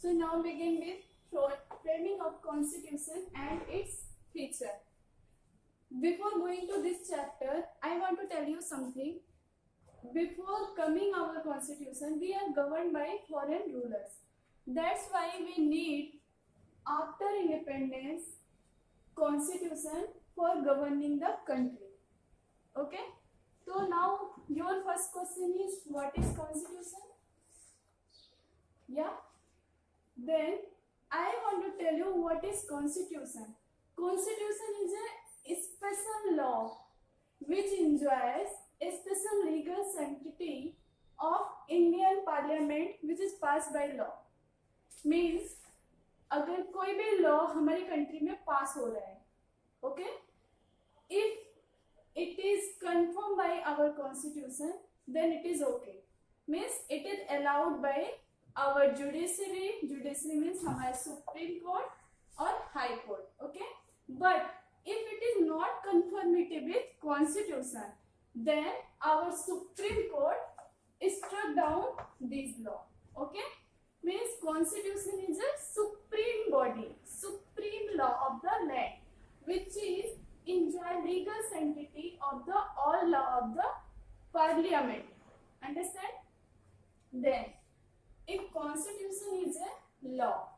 So now begin with framing of constitution and its feature. Before going to this chapter, I want to tell you something. Before coming our constitution, we are governed by foreign rulers. That's why we need, after independence, constitution for governing the country. Okay? So now your first question is, what is constitution? Yeah? Then I want to tell you what is constitution. Constitution is a special law which enjoys a special legal sanctity of Indian Parliament which is passed by law. Means अगर कोई भी law हमारी country में पास हो रहा है, okay, if it is confirmed by our constitution, then it is okay. Means it is allowed by our judiciary. Judiciary means हमारे supreme court और high court. Okay, but if it is not conformity with constitution, then our supreme court struck down this law. Okay, means constitution is a supreme body, supreme law of the land, which is enjoy legal sanctity of the all law of the parliament. Understand? Then if constitution is a law,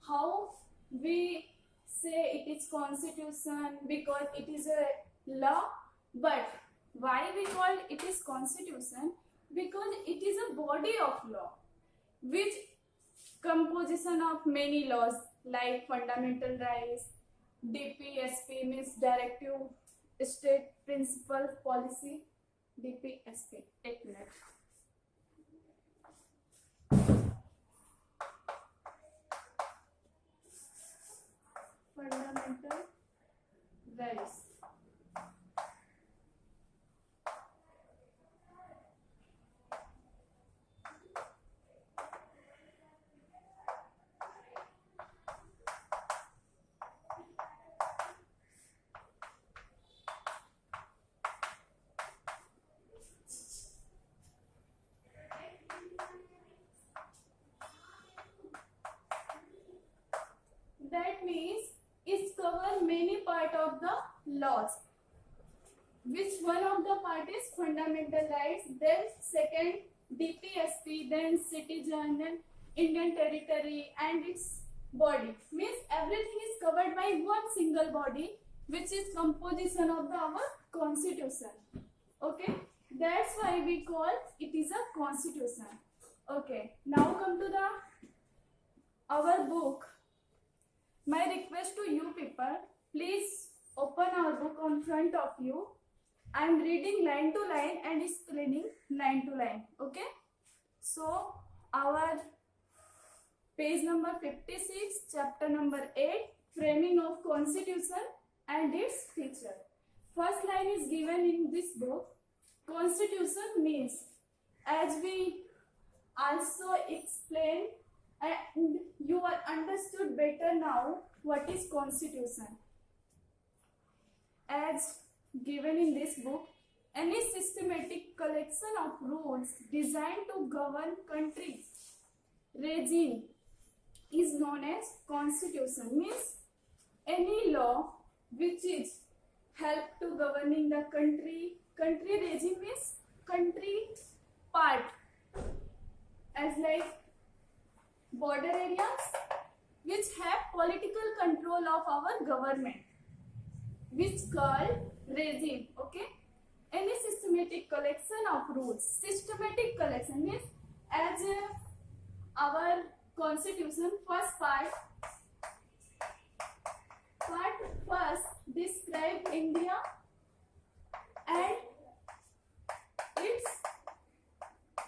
how we say it is constitution? Because it is a law. But why we call it is constitution? Because it is a body of law which composition of many laws like fundamental rights, DPSP means directive state principal policy, DPSP. एक minute. Fundamental rights. That means it covers many part of the laws. Which one of the part is fundamental rights, then second DPSP, then citizen, then Indian territory and its body. Means everything is covered by one single body, which is composition of our constitution. Okay, that's why we call it is a constitution. Okay, now come to the our book. My request to you people, please open our book on front of you. I am reading line to line and explaining line to line. Okay, so our page number 56, chapter number 8, framing of constitution and its feature. First line is given in this book. Constitution means, as we also explained and you are understood better now what is constitution. As given in this book, any systematic collection of rules designed to govern countries regime is known as constitution. Means any law which is help to governing the country. Country regime means country part, as like border areas which have political control of our government, which called regime. Okay, any systematic collection of rules. Systematic collection means, as our constitution first part first describe India and its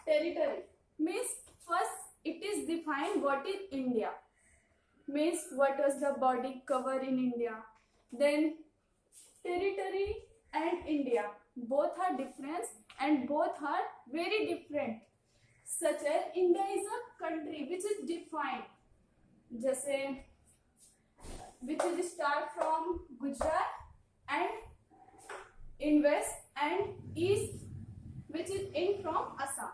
territory. Means first it is defined what is India, means what does the body cover in India. Then territory and India, both are different and both are very different. Such as India is a country which is defined, जैसे which is start from Gujarat and in west and east which is in from Assam.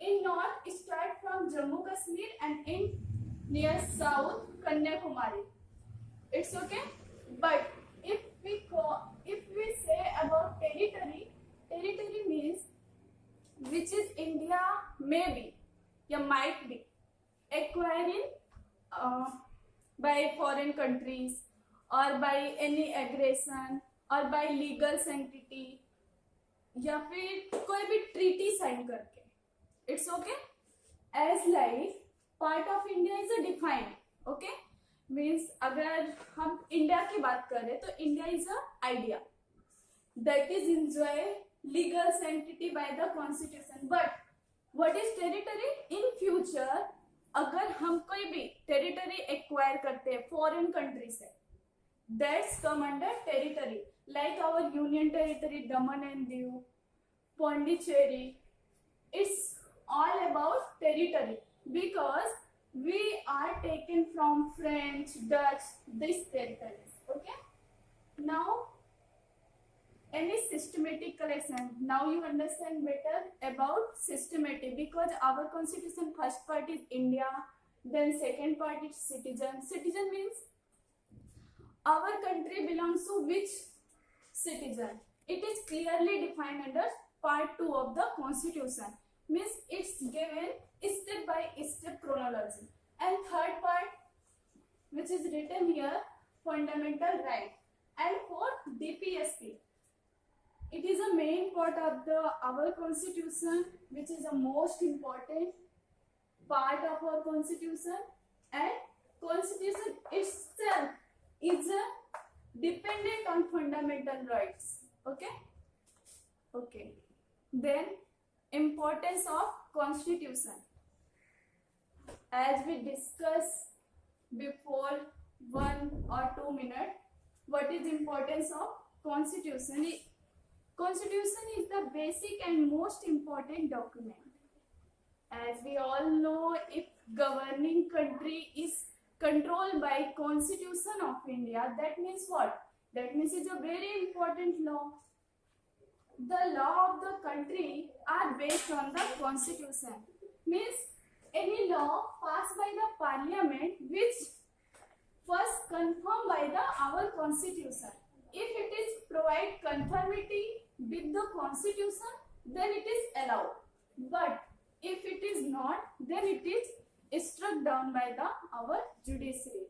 In north, start from Jammu Kashmir and in near South Kanyakumari. It's okay. But if we say about territory, territory means which is India maybe या might be acquiring by foreign countries or by any aggression or by legal sanctity या फिर कोई भी treaty sign करके. It's okay. As like part of India is a defined. Okay means अगर हम India की बात करें तो India is a idea that is enjoy legal entity by the constitution. But what is territory in future? अगर हम कोई भी टेरिटरी एक्वायर करते हैं फॉरेन कंट्री से, that's come under territory. Like our union territory, Daman and Diu, Pondicherry, it's all about territory because we are taken from French, Dutch, these territories. Okay. Now, any systematic collection. Now you understand better about systematic because our constitution first part is India, then second part is citizen. Citizen means our country belongs to which citizen. It is clearly defined under part 2 of the constitution. Means it's given step by step chronology. And third part which is written here, fundamental right. And for DPSP, it is a main part of the our constitution which is the most important part of our constitution. And constitution itself is a dependent on fundamental rights. Okay. Okay. Then importance of constitution. As we discussed before 1 or 2 minutes, what is importance of constitution? Constitution is the basic and most important document. As we all know, if governing country is controlled by Constitution of India, that means what? That means it's a very important law. The law of the country are based on the Constitution. Means any law passed by the Parliament which first confirmed by the our Constitution. If it is provide conformity with the Constitution, then it is allowed. But if it is not, then it is struck down by the our judiciary.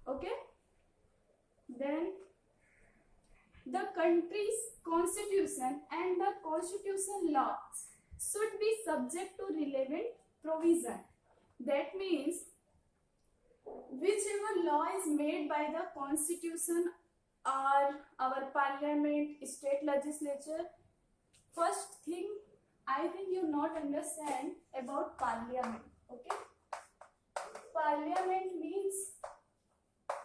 Okay. Then the country's constitution and the constitution laws should be subject to relevant provision. That means whichever law is made by the constitution or our parliament, state legislature, first thing I think you not understand about parliament. Okay. Parliament means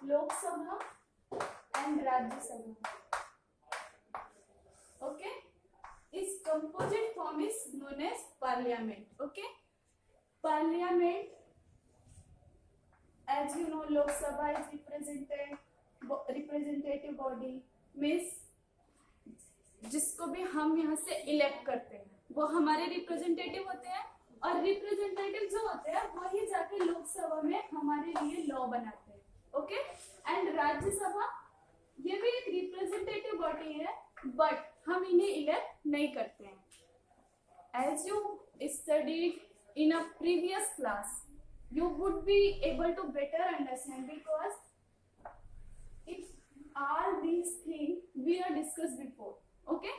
Lok Sabha and Rajya Sabha. Okay. Its composite form is known as Parliament. Okay. Parliament, as you know, Lok Sabha is representative body. means जिसको भी हम यहाँ से elect करते हैं वो हमारे representative होते हैं. और रिप्रेजेंटेटिव जो होते हैं वही जाके लोकसभा में हमारे लिए लॉ बनाते हैं. ओके. एंड राज्यसभा ये भी एक रिप्रेजेंटेटिव बॉडी है बट हम इन्हें इलेक्ट नहीं करते हैं. As you studied in a previous class you would be able to better understand because if all these things we are discussed before. Okay.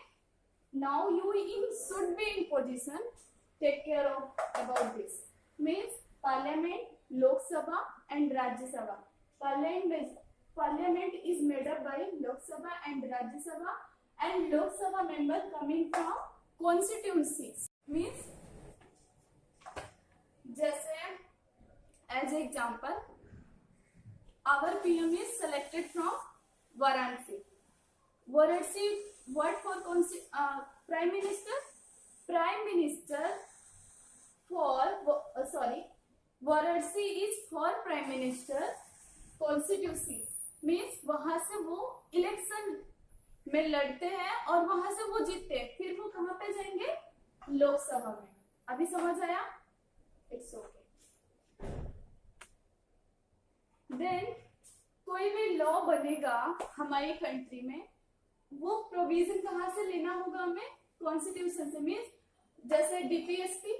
Now you should be in position take care of about this. Means Parliament, Lok Sabha and Rajya Sabha. Parliament is made up by Lok Sabha and Rajya Sabha, and Lok Sabha member coming from constituencies. Means जैसे as example our PM is selected from Varanasi. Varanasi what for Prime Minister? Prime Minister for Varanasi is for Prime Minister constituency. Means वहां से वो election में लड़ते हैं और वहां से वो जीतते हैं. फिर वो कहाँ पे जाएंगे? लोकसभा में. अभी समझ आया? It's okay. देन कोई भी लॉ बनेगा हमारी कंट्री में, वो प्रोविजन कहाँ से लेना होगा हमें? कॉन्स्टिट्यूशन से। मीन्स जैसे DPSP,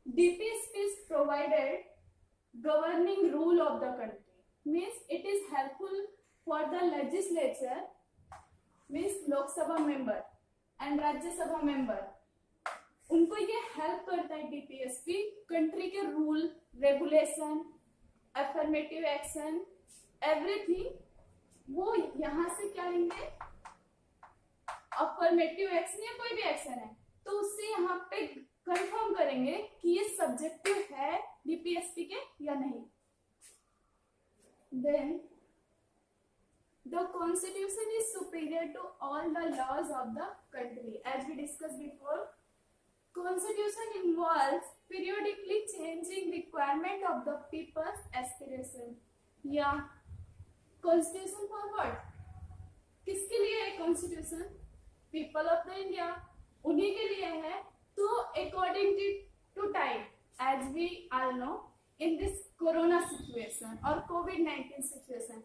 DPSP is provided governing rule of the country, means it is helpful for the legislature, means लोक सभा मेंबर एंड राज्य सभा मेंबर, उनको ये हेल्प करता है डीपीएसपी कंट्री के rule, regulation, affirmative action, everything वो यहाँ से क्या लेंगे? अफर्मेटिव एक्शन या कोई भी एक्शन है तो उससे यहाँ पे कंफर्म करेंगे कि ये सब्जेक्टिव है डीपीएसपी के या नहीं। Then the constitution is superior to all the laws of the country, as we discuss before. Constitution involves periodically changing requirement of the peoples aspiration, या कॉन्स्टिट्यूशन फॉर व्हाट? किसके लिए है constitution? People of the India, उन्हीं के लिए है। तो according to time, as we all know, in this corona situation or COVID-19 situation,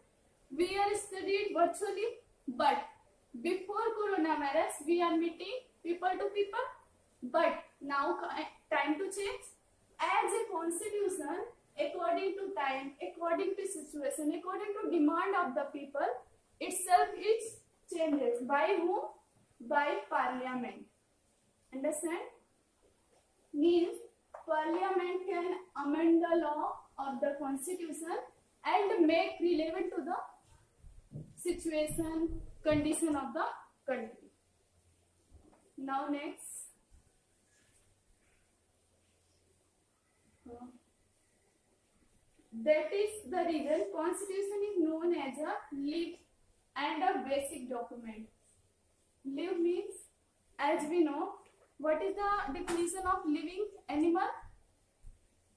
we are studied virtually, but before coronavirus we are meeting people to people, but now time to change. As a constitution, according to time, according to situation, according to demand of the people itself, it changes. By whom? By parliament. Understand? Means Parliament can amend the law of the constitution and make relevant to the situation, condition of the country. Now next, that is the reason constitution is known as a living and a basic document. Live means, as we know, what is the definition of living animal?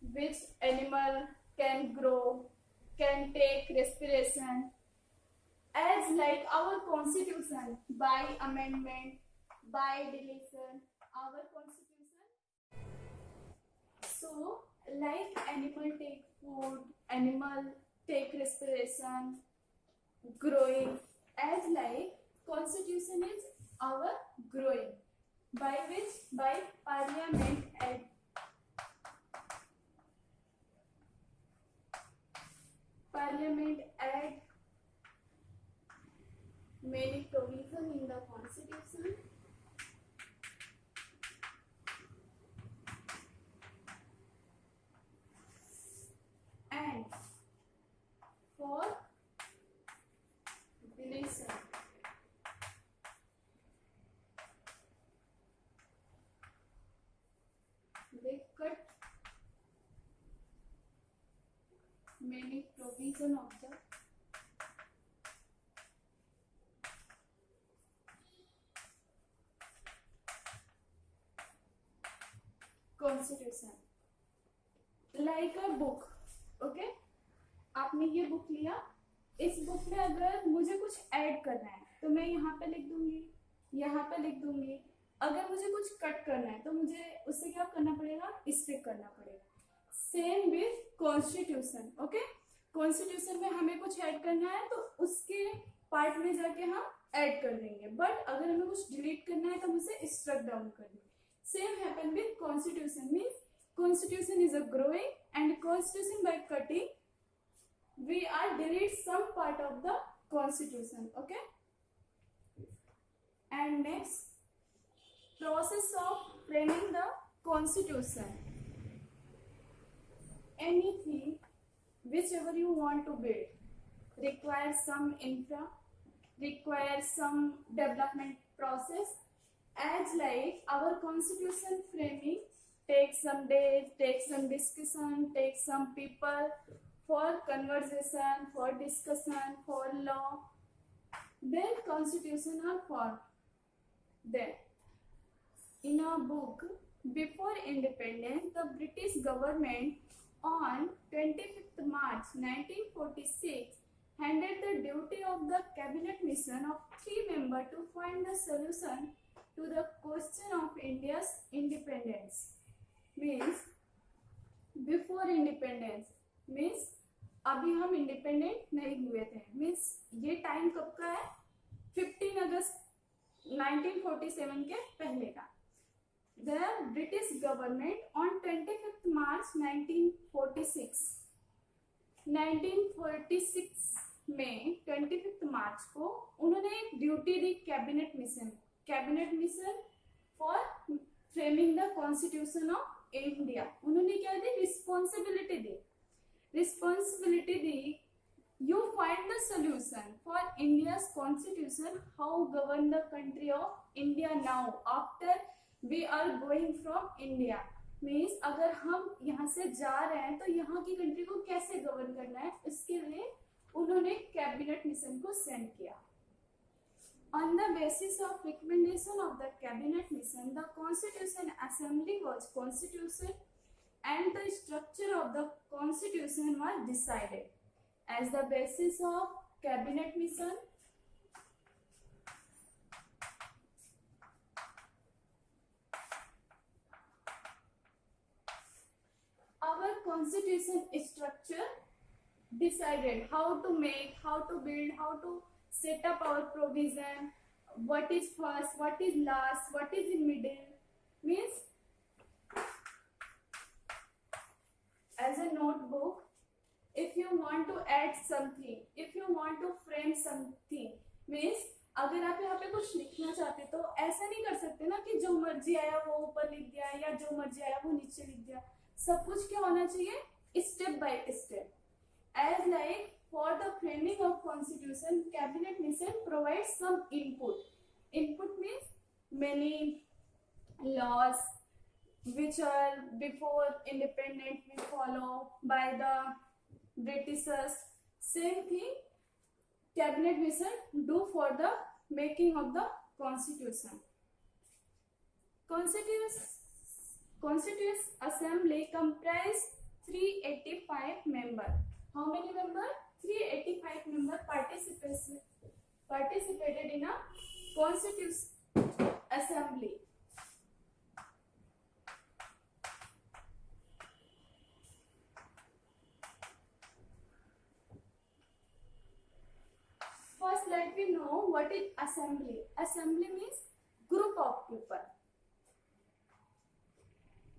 Which animal can grow, can take respiration, as like our constitution, by amendment, by deletion, our constitution. So like animal take food, animal take respiration, growing, as like constitution is our growing, by which? By parliament act. Parliament act many provision in the constitution and for deletion they cut many provision of the constitution, like a book. Okay, आपने ये book लिया, इस book में अगर मुझे कुछ add करना है तो मैं यहाँ पे लिख दूंगी, यहाँ पे लिख दूंगी। अगर मुझे कुछ कट करना है तो मुझे उससे क्या करना पड़ेगा? स्ट्रिक करना पड़ेगा। Same with constitution. Okay, constitution में हमें कुछ ऐड करना है तो उसके पार्ट में जाके हम ऐड कर देंगे, बट अगर हमें कुछ डिलीट करना है तो मुझे स्ट्रक डाउन कर देंगे। Same happen with constitution, means constitution is a growing, and constitution by cutting we are delete some part of the constitution. Okay, and next, process of framing the constitution. Anything whichever you want to build requires some infra, requires some development process, as like our constitution framing takes some days, takes some discussion, takes some people for conversation, for discussion, for law. Then constitution are formed. Then in a book, before independence, the British government on 25th March 1946 handed the duty of the cabinet mission of 3 members to find the solution to the question of India's independence. Means before independence, means अभी हम independent नहीं हुए थे, means ये time कब का है, 15 अगस्त 1947 के पहले का। The British government on 25 March 1946 में 25 मार्च को उन्होंने एक ड्यूटी दी, cabinet mission for framing the constitution of India. उन्होंने क्या दी, रिस्पॉन्सिबिलिटी दी, you find the solution for India's constitution, how govern the country of India now after we are going from India। Means अगर हम यहाँ से जा रहे हैं तो यहाँ की कंट्री को कैसे गवर्न करना है, इसके लिए उन्होंने कैबिनेट मिशन को सेंड किया। On the basis of recommendation of the cabinet mission, the Constitution Assembly was constituted and the structure of the constitution was decided. As the basis of cabinet mission, our constitution structure decided how to make, how to build, how to set up our provision, what is first, what is last, what is in middle, means as a notebook, if you want to add something, if you want to frame something, means अगर आप यहाँ पे कुछ लिखना चाहते तो ऐसा नहीं कर सकते ना कि जो मर्जी आया वो ऊपर लिख दिया या जो मर्जी आया वो नीचे लिख दिया। सब कुछ क्या होना चाहिए, step by step. As like for the framing of constitution, cabinet mission provides some input. Input means many laws which are before independent we follow by the Britishers. Same thing cabinet mission do for the making of the constitution. Constituent assembly comprise 385 member. How many member? 385 member participated in a constituent assembly. First, let me know what is assembly. Assembly means group of people.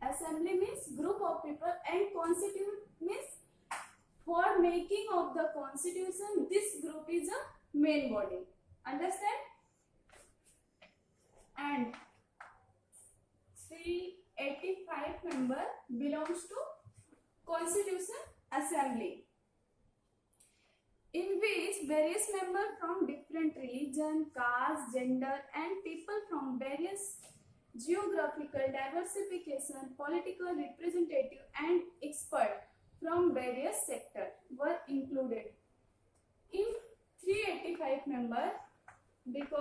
Assembly means group of people, and constituent means for making of the constitution, this group is a main body. Understand? And 385 member belongs to Constitution Assembly, in which various members from different religion, caste, gender, and people from various geographical diversification, political representative, and expert from various sectors were included in 385 members, because